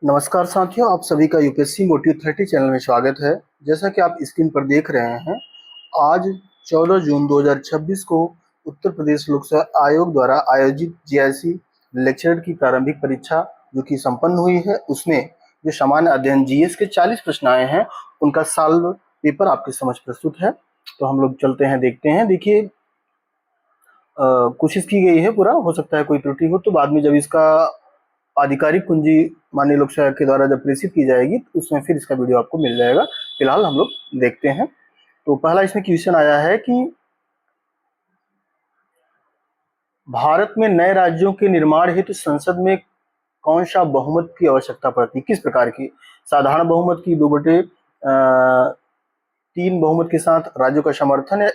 नमस्कार साथियों, आप सभी का यूपीएससी मोटिव 30 चैनल में स्वागत है। जैसा कि आप स्क्रीन पर देख रहे हैं, आज 14 जून 2026 को उत्तर प्रदेश लोक सेवा आयोग द्वारा आयोजित जीआईसी लेक्चरर की प्रारंभिक परीक्षा जो कि संपन्न हुई है, उसमें जो सामान्य अध्ययन जीएस के 40 प्रश्न आए हैं, उनका सॉल्व पेपर आपके समक्ष प्रस्तुत है। तो हम लोग चलते हैं, देखते हैं। देखिए, कोशिश की गई है पूरा, हो सकता है कोई त्रुटि हो तो बाद में जब इसका आधिकारिक कुंजी माननीय लोक सेवा के द्वारा जब प्रेषित की जाएगी तो उसमें फिर इसका वीडियो आपको मिल जाएगा। फिलहाल हम लोग देखते हैं। तो पहला इसमें क्वेश्चन आया है कि भारत में नए राज्यों के निर्माण हेतु संसद में कौन सा बहुमत की आवश्यकता पड़ती है, किस प्रकार की? साधारण बहुमत की, 2/3 बहुमत के साथ राज्यों का समर्थन है।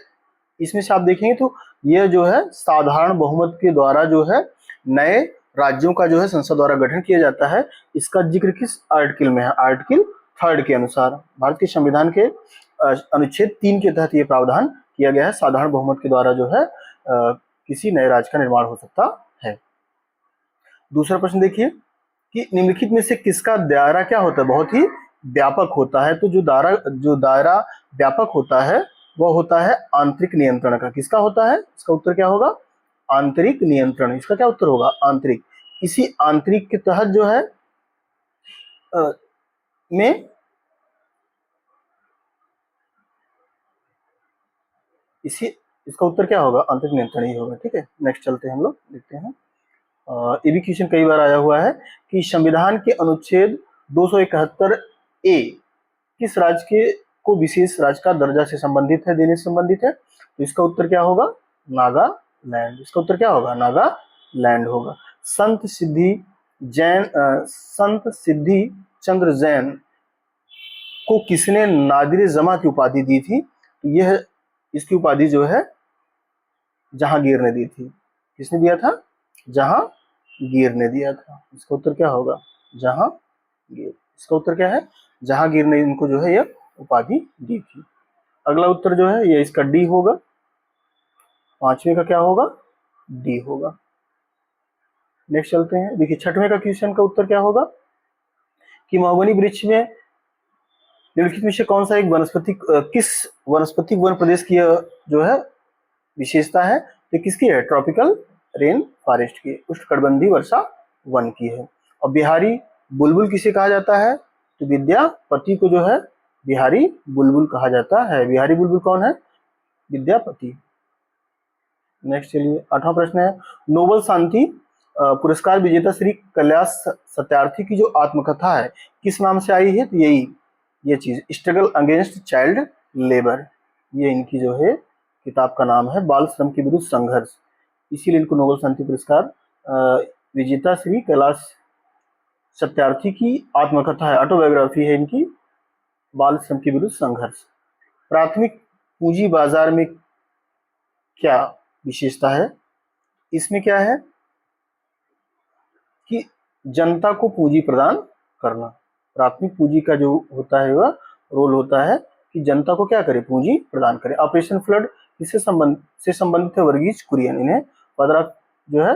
इसमें से आप देखेंगे तो यह जो है साधारण बहुमत के द्वारा जो है नए राज्यों का जो है संसद द्वारा गठन किया जाता है। इसका जिक्र किस आर्टिकल में है? आर्टिकल 3 के अनुसार भारत के संविधान के अनुच्छेद 3 के तहत यह प्रावधान किया गया है। साधारण बहुमत के द्वारा जो है किसी नए राज्य का निर्माण हो सकता है। दूसरा प्रश्न देखिए कि निम्नलिखित में से किसका दायरा क्या होता है? बहुत ही व्यापक होता है। तो जो दायरा व्यापक होता है वह होता है आंतरिक नियंत्रण का। किसका होता है? इसका उत्तर क्या होगा? आंतरिक नियंत्रण। इसका क्या उत्तर होगा? आंतरिक। इसी आंतरिक के तहत जो है में इसका उत्तर क्या होगा? आंतरिक नियंत्रण ही होगा। ठीक है, नेक्स्ट चलते हैं, हम लोग देखते हैं। ये भी क्वेश्चन कई बार आया हुआ है कि संविधान के अनुच्छेद 271 ए किस राज्य के को विशेष राज्य का दर्जा से संबंधित है, देने से संबंधित है? तो इसका उत्तर क्या होगा? नागालैंड। इसका उत्तर क्या होगा? नागालैंड होगा। संत सिद्धि चंद्र जैन को किसने नादिर जमा की उपाधि दी थी? तो यह इसकी उपाधि जो है जहांगीर ने दी थी। किसने दिया था? जहांगीर ने दिया था। इसका उत्तर क्या होगा? जहांगीर। इसका उत्तर क्या है? जहांगीर ने इनको जो है यह उपाधि दी थी। अगला उत्तर जो है ये इसका डी होगा। पांचवें का क्या होगा? डी होगा। नेक्स्ट चलते हैं। देखिए, छठवें का क्वेश्चन का उत्तर क्या होगा कि महोगनी वृक्ष में निम्नलिखित में से कौन सा एक किस वनस्पतिक वन प्रदेश की जो है विशेषता है? तो किसकी है? ट्रॉपिकल रेन फॉरेस्ट की, उष्णकटिबंधीय वर्षा वन की है। और बिहारी बुलबुल किसे कहा जाता है? तो विद्यापति को जो है बिहारी बुलबुल कहा जाता है। बिहारी बुलबुल कौन है? विद्यापति। नेक्स्ट चलिए, 8वां प्रश्न है, नोबेल शांति पुरस्कार विजेता श्री कैलाश सत्यार्थी की जो आत्मकथा है किस नाम से आई है? तो ये चीज स्ट्रगल अगेंस्ट चाइल्ड लेबर, ये इनकी जो है किताब का नाम है, बाल श्रम के विरुद्ध संघर्ष। इसीलिए इनको नोबेल शांति पुरस्कार विजेता श्री कैलाश सत्यार्थी की आत्मकथा है, ऑटोबायोग्राफी है इनकी, बाल श्रम के विरुद्ध संघर्ष। प्राथमिक पूंजी बाजार में क्या विशेषता है? इसमें क्या है कि जनता को पूंजी प्रदान करना। प्राथमिक पूंजी का जो होता है वह रोल होता है कि जनता को क्या करे? पूंजी प्रदान करे। ऑपरेशन फ्लड किससे संबंधित है? वर्गीज कुरियन। इन्हें पदराक जो है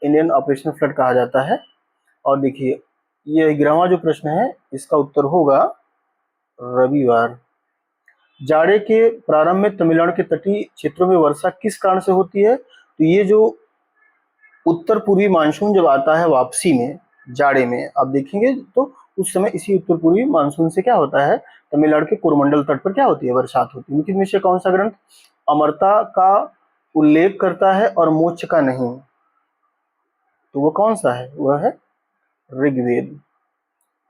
इंडियन ऑपरेशन फ्लड कहा जाता है। और देखिए, ये 11वां जो प्रश्न है इसका उत्तर होगा रविवार। जाड़े के प्रारंभ में तमिलनाडु के तटीय क्षेत्रों में वर्षा किस कारण से होती है? तो ये जो उत्तर पूर्वी मानसून जब आता है वापसी में जाड़े में, आप देखेंगे तो उस समय इसी उत्तर पूर्वी मानसून से क्या होता है, तमिलनाडु के कोरमंडल तट पर क्या होती है? बरसात होती है। निम्नलिखित में से कौन सा ग्रंथ अमरता का उल्लेख करता है और मोक्ष का नहीं? तो वो कौन सा है? वह है ऋग्वेद।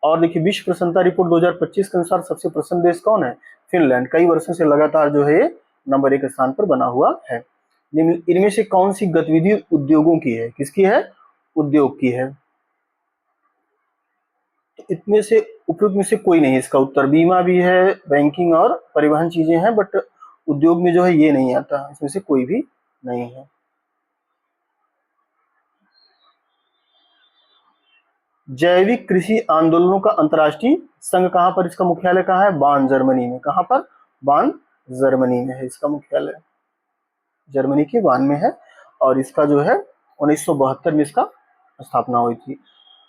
और देखिए, विश्व प्रसन्नता रिपोर्ट 2025 के अनुसार सबसे प्रसन्न देश कौन है? फिनलैंड। कई वर्षों से लगातार जो है नंबर 1 स्थान पर बना हुआ है। इनमें से कौन सी गतिविधि उद्योगों की है? किसकी है? उद्योग की है। तो इतने से उपयुक्त में से कोई नहीं इसका उत्तर। बीमा भी है, बैंकिंग और परिवहन चीजें हैं, बट उद्योग में जो है ये नहीं आता, इसमें से कोई भी नहीं है। जैविक कृषि आंदोलनों का अंतर्राष्ट्रीय संघ कहां पर, इसका मुख्यालय कहां है? बान, जर्मनी में। कहां पर? बान, जर्मनी में है इसका मुख्यालय। जर्मनी के बान में है। और इसका जो है 1972 में इसका स्थापना हुई थी।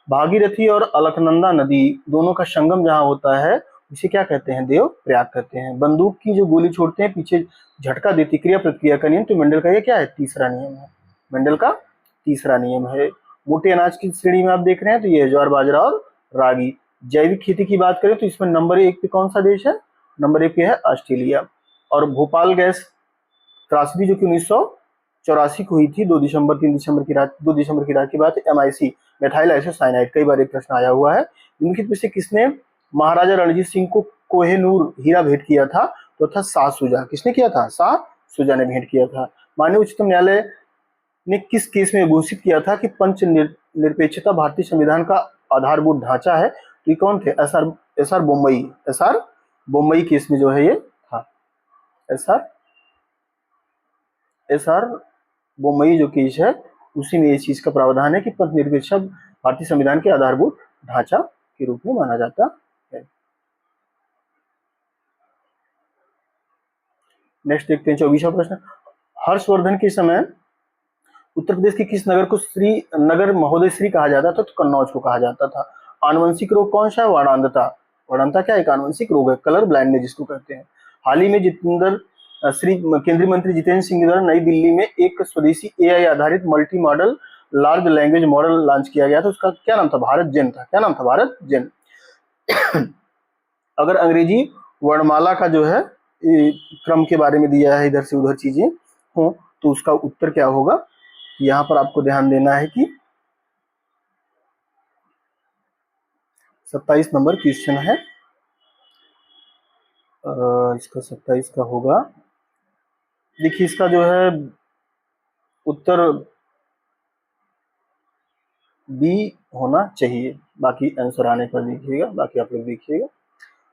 भागीरथी और अलकनंदा नदी दोनों का संगम जहाँ होता है उसे क्या कहते हैं? देव प्रयाग कहते हैं। बंदूक की जो गोली छोड़ते हैं पीछे झटका देती क्रिया प्रतिक्रिया का नियम, तो मेंडल का ये क्या है? तीसरा नियम है। मेंडल का तीसरा नियम है। मोटे अनाज की श्रेणी में आप देख रहे हैं तो ये ज्वार बाजरा और रागी। जैविक खेती की बात करें तो इसमें नंबर 1 पे कौन सा देश है? नंबर 1 पे है ऑस्ट्रेलिया। और भोपाल गैस त्रासदी जो कि 1984 को हुई थी, 2 दिसंबर 3 दिसंबर की रात 2 दिसंबर की रात की बात है। MIC मेथाइल आइसोसाइनाइड, कई बार एक प्रश्न आया हुआ है। निम्नलिखित में से किसने महाराजा रणजीत सिंह को कोहेनूर हीरा भेंट किया था? तो था शाह शुजा। किसने किया था? शाह शुजा ने भेंट किया था। माननीय उच्चतम न्यायालय ने किस केस में घोषित किया था कि पंच निरपेक्षता भारतीय संविधान का आधारभूत ढांचा है? तो ये कौन थे? S R Bommai. SR. Bommai case में जो है ये था। एस आर बोम्मई जो केस है उसी में ये चीज का प्रावधान है कि पंच निरपेक्षता भारतीय संविधान के आधारभूत ढांचा के रूप में माना जाता है। नेक्स्ट देखते हैं 24वां प्रश्न। हर्षवर्धन के समय उत्तर प्रदेश के किस नगर को श्री नगर महोदय श्री कहा जाता था? तो कन्नौज को कहा जाता था। आनुवंशिक रोग कौन सा है? वारांधता। वारांधता क्या एक आनुवंशिक रोग है, कलर ब्लाइंडनेस जिसको कहते हैं। हाल ही में केंद्रीय मंत्री जितेंद्र सिंह द्वारा नई दिल्ली में एक स्वदेशी AI आधारित multi modal large language model launch किया गया था। उसका क्या नाम था? भारत जेन था। क्या नाम था? भारत जेन। अगर अंग्रेजी वर्णमाला का जो है क्रम के बारे में दिया है, इधर से उधर चीजें हो, तो उसका उत्तर क्या होगा? यहाँ पर आपको ध्यान देना है कि 27 नंबर क्वेश्चन है। इसका 27 का होगा, देखिए इसका जो है उत्तर बी होना चाहिए। बाकी आंसर आने पर देखिएगा, बाकी आप लोग देखिएगा।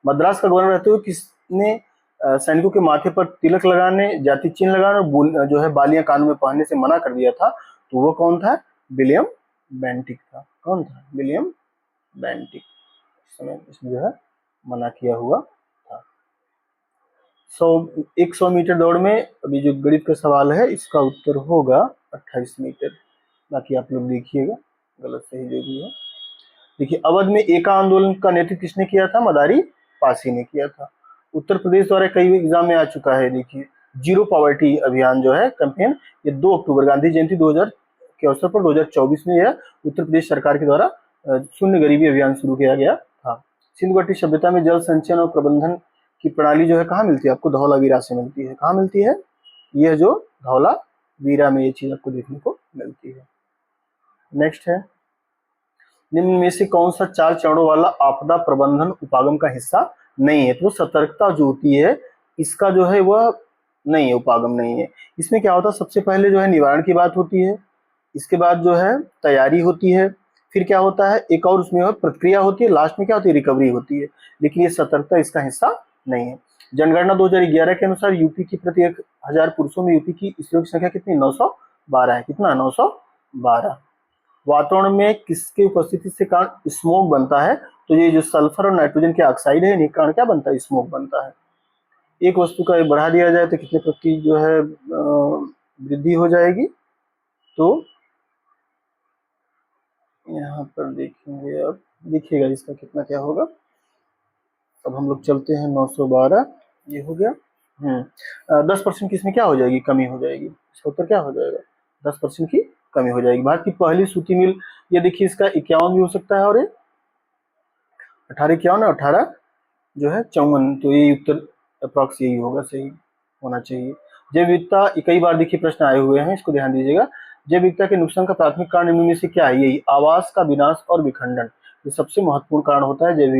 मद्रास का गवर्नर रहते हुए किसने सैनिकों के माथे पर तिलक लगाने, जाति चिन्ह लगाने और जो है बालियां कान में पहनने से मना कर दिया था? तो वो कौन था? विलियम बेंटिक था। कौन था? William Bentinck. इस समय इसमें जो है मना किया हुआ था। 100 मीटर दौड़ में अभी जो गणित का सवाल है इसका उत्तर होगा 28 मीटर। बाकी आप लोग देखिएगा, गलत सही जो भी है। देखिए अवध में एका आंदोलन का नेतृत्व किसने किया था? मदारी पासी ने किया था। उत्तर प्रदेश द्वारा कई एग्जाम में आ चुका है। देखिए जीरो पॉवर्टी अभियान जो है कैंपेन, ये 2 अक्टूबर गांधी जयंती 2000 के अवसर पर 2024 में यह उत्तर प्रदेश सरकार के द्वारा शून्य गरीबी अभियान शुरू किया गया था। सिंधु घाटी सभ्यता में जल संचयन और प्रबंधन की प्रणाली जो है कहाँ मिलती है? आपको धौलावीरा से मिलती है। कहाँ मिलती है? यह जो धौलावीरा में ये चीज आपको देखने को मिलती है। नेक्स्ट है, निम्न में से कौन सा 4 चरणों वाला आपदा प्रबंधन उपागम का हिस्सा नहीं है? तो सतर्कता जो होती है इसका जो है वह नहीं है, उपागम नहीं है। इसमें क्या होता है? सबसे पहले जो है निवारण की बात होती है, इसके बाद जो है तैयारी होती है, फिर क्या होता है एक और उसमें प्रतिक्रिया होती है, लास्ट में क्या होती है? रिकवरी होती है। लेकिन ये सतर्कता इसका हिस्सा नहीं है। जनगणना 2011 के अनुसार यूपी की प्रति 1000 पुरुषों में यूपी की स्त्रियों की संख्या कितनी? 912 है। कितना? 912। वातावरण में किसके उपस्थिति से कारण स्मोक बनता है? तो ये जो सल्फर और नाइट्रोजन के ऑक्साइड है इन्हीं कारण क्या बनता है? स्मोक बनता है। एक वस्तु का बढ़ा दिया जाए तो कितने प्रति जो है वृद्धि हो जाएगी? तो यहाँ पर देखेंगे, अब देखिएगा इसका कितना क्या होगा। अब हम लोग चलते हैं 912, ये हो गया। 10% की इसमें क्या हो जाएगी? कमी हो जाएगी। इसका उत्तर क्या हो जाएगा? 10% की कमी हो जाएगी। भारत की पहली सूती मिल, ये देखिए इसका 51 भी हो सकता है और ये 18 51 और 18 जो है 54, तो ये उत्तर अप्रॉक्स यही होगा, सही होना चाहिए। जैव विविधता, कई बार देखिए प्रश्न आए हुए हैं, इसको ध्यान दीजिएगा। जैव विविधता के नुकसान का प्राथमिक कारण इनमें में से क्या है? यही आवास का विनाश और विखंडन, ये सबसे महत्वपूर्ण कारण होता है जैव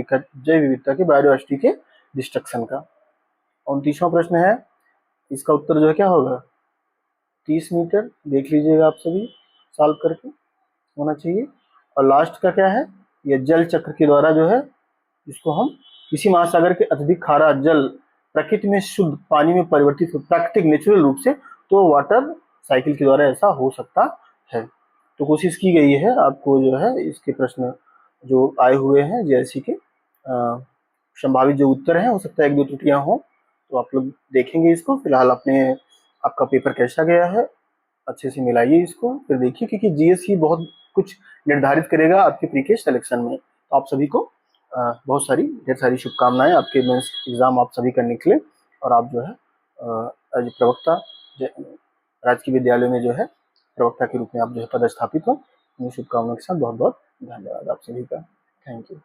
विविधता के, बायोडायवर्सिटी के डिस्ट्रक्शन का। 29वां प्रश्न है, इसका उत्तर जो है क्या होगा? 30 मीटर। देख लीजिएगा आप सभी, सॉल्व करके होना चाहिए। और लास्ट का क्या है? यह जल चक्र के द्वारा जो है, इसको हम किसी महासागर के अत्यधिक खारा जल प्रकृति में शुद्ध पानी में परिवर्तित प्राकृतिक नेचुरल रूप से, तो वाटर साइकिल के द्वारा ऐसा हो सकता है। तो कोशिश की गई है आपको जो है इसके प्रश्न जो आए हुए हैं JSC के संभावित जो उत्तर हैं, हो सकता है 1-2 त्रुटियां हो, तो आप लोग देखेंगे इसको। फिलहाल आपका पेपर कैसा गया है अच्छे से मिलाइए इसको, फिर देखिए, क्योंकि GS की बहुत कुछ निर्धारित करेगा आपके प्री के सिलेक्शन में। तो आप सभी को बहुत सारी ढेर सारी शुभकामनाएं, आपके मेंस एग्जाम आप सभी का निकले और आप जो है एज प्रवक्ता राजकीय विद्यालय में जो है प्रवक्ता के रूप में आप जो है पदस्थापित हो। शुभकामनाओं के साथ बहुत बहुत धन्यवाद आप सभी का। Thank you.